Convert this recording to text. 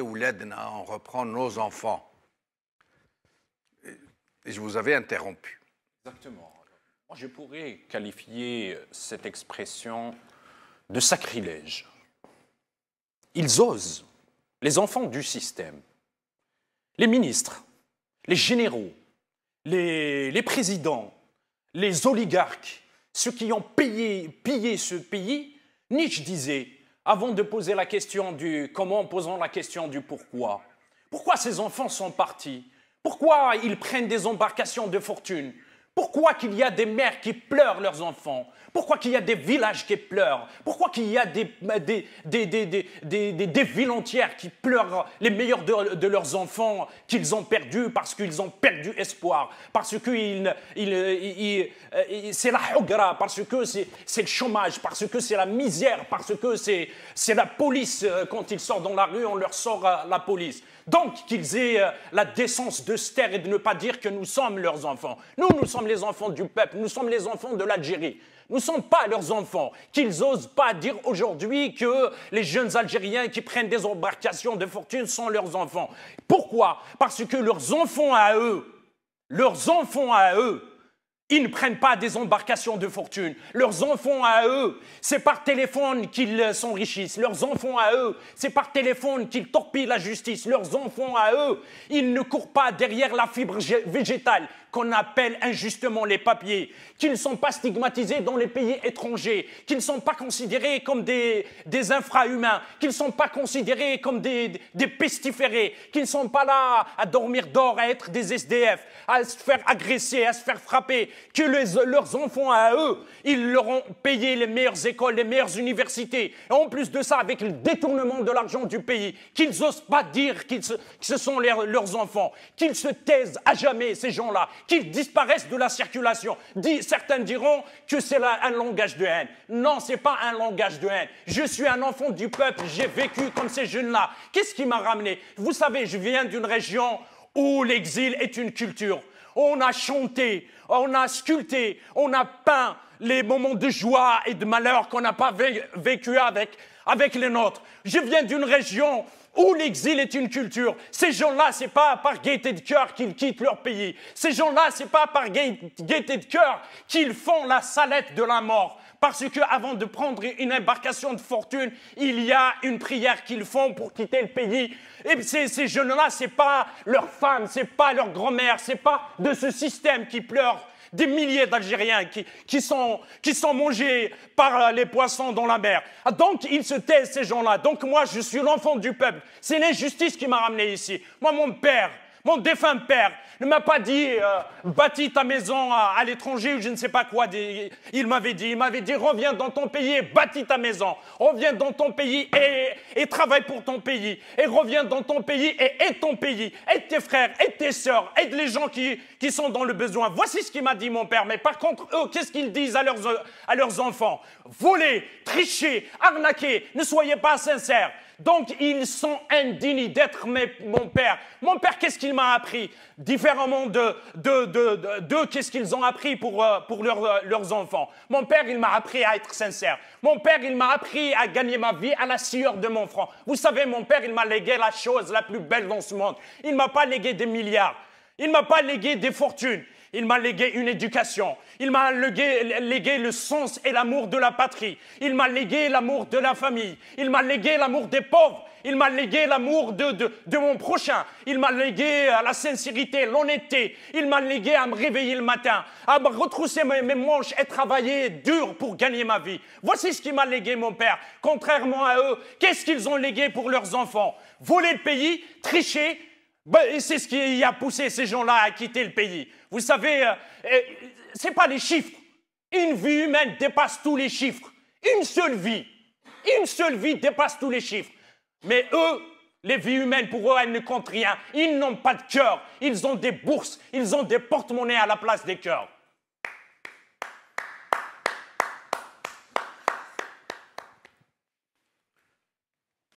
Ouledna, on reprend nos enfants. Et je vous avais interrompu. Exactement. Moi, je pourrais qualifier cette expression de sacrilège. Ils osent, les enfants du système, les ministres, les généraux, les présidents, les oligarques, ceux qui ont pillé ce pays. Nietzsche disait, avant de poser la question du comment, posons la question du pourquoi. Pourquoi ces enfants sont partis? Pourquoi ils prennent des embarcations de fortune? Pourquoi qu'il y a des mères qui pleurent leurs enfants? Pourquoi qu'il y a des villages qui pleurent? Pourquoi qu'il y a des villes entières qui pleurent les meilleurs de leurs enfants qu'ils ont perdus parce qu'ils ont perdu espoir? Parce que c'est la hugra, parce que c'est le chômage, parce que c'est la misère, parce que c'est la police. Quand ils sortent dans la rue, on leur sort la police. Donc qu'ils aient la décence de se taire et de ne pas dire que nous sommes leurs enfants. Nous sommes les enfants du peuple, nous sommes les enfants de l'Algérie. Nous ne sommes pas leurs enfants. Qu'ils n'osent pas dire aujourd'hui que les jeunes Algériens qui prennent des embarcations de fortune sont leurs enfants. Pourquoi? Parce que leurs enfants à eux, ils ne prennent pas des embarcations de fortune. Leurs enfants à eux, c'est par téléphone qu'ils s'enrichissent. Leurs enfants à eux, c'est par téléphone qu'ils torpillent la justice. Leurs enfants à eux, ils ne courent pas derrière la fibre végétale qu'on appelle injustement les papiers, qu'ils ne sont pas stigmatisés dans les pays étrangers, qu'ils ne sont pas considérés comme des infrahumains, qu'ils ne sont pas considérés comme des pestiférés, qu'ils ne sont pas là à dormir d'or, à être des SDF, à se faire agresser, à se faire frapper, que leurs enfants à eux, ils leur ont payé les meilleures écoles, les meilleures universités, et en plus de ça, avec le détournement de l'argent du pays, qu'ils n'osent pas dire que ce sont leurs enfants, qu'ils se taisent à jamais, ces gens-là, qu'ils disparaissent de la circulation. Certains diront que c'est un langage de haine. Non, ce n'est pas un langage de haine. Je suis un enfant du peuple, j'ai vécu comme ces jeunes-là. Qu'est-ce qui m'a ramené? Vous savez, je viens d'une région où l'exil est une culture. On a chanté, on a sculpté, on a peint les moments de joie et de malheur qu'on n'a pas vécu avec les nôtres. Je viens d'une région où l'exil est une culture. Ces gens-là, ce n'est pas par gaieté de cœur qu'ils quittent leur pays. Ces gens-là, ce n'est pas par gaieté de cœur qu'ils font la salette de la mort. Parce qu'avant de prendre une embarcation de fortune, il y a une prière qu'ils font pour quitter le pays. Et ces jeunes-là, ce n'est pas leurs femmes, ce n'est pas leur grand-mère, ce n'est pas de ce système qui pleure. Des milliers d'Algériens qui sont mangés par les poissons dans la mer. Donc, ils se taisent, ces gens-là. Donc, moi, je suis l'enfant du peuple. C'est l'injustice qui m'a ramené ici. Moi, mon père, mon défunt père, ne m'a pas dit bâtis ta maison à l'étranger ou je ne sais pas quoi. Il m'avait dit, reviens dans ton pays et bâtis ta maison. Reviens dans ton pays et travaille pour ton pays. Et reviens dans ton pays et aide ton pays. Aide tes frères, aide tes sœurs, aide les gens qui sont dans le besoin. Voici ce qu'il m'a dit mon père. Mais par contre, eux, qu'est-ce qu'ils disent à leurs enfants? Voler, tricher, arnaquer, ne soyez pas sincères. Donc, ils sont indignes d'être mon père. Mon père, qu'est-ce qu'il m'a appris? Différemment d'eux, qu'est-ce qu'ils ont appris pour leurs enfants? Mon père, il m'a appris à être sincère. Mon père, il m'a appris à gagner ma vie à la sueur de mon front. Vous savez, mon père, il m'a légué la chose la plus belle dans ce monde. Il ne m'a pas légué des milliards. Il ne m'a pas légué des fortunes. Il m'a légué une éducation. Il m'a légué le sens et l'amour de la patrie. Il m'a légué l'amour de la famille. Il m'a légué l'amour des pauvres. Il m'a légué l'amour de mon prochain. Il m'a légué la sincérité, l'honnêteté. Il m'a légué à me réveiller le matin, à me retrousser mes manches et travailler dur pour gagner ma vie. Voici ce qu'il m'a légué mon père. Contrairement à eux, qu'est-ce qu'ils ont légué pour leurs enfants? Voler le pays, tricher. C'est ce qui a poussé ces gens-là à quitter le pays. Vous savez, ce n'est pas les chiffres. Une vie humaine dépasse tous les chiffres. Une seule vie dépasse tous les chiffres. Mais eux, les vies humaines, pour eux, elles ne comptent rien. Ils n'ont pas de cœur. Ils ont des bourses, ils ont des porte-monnaies à la place des cœurs.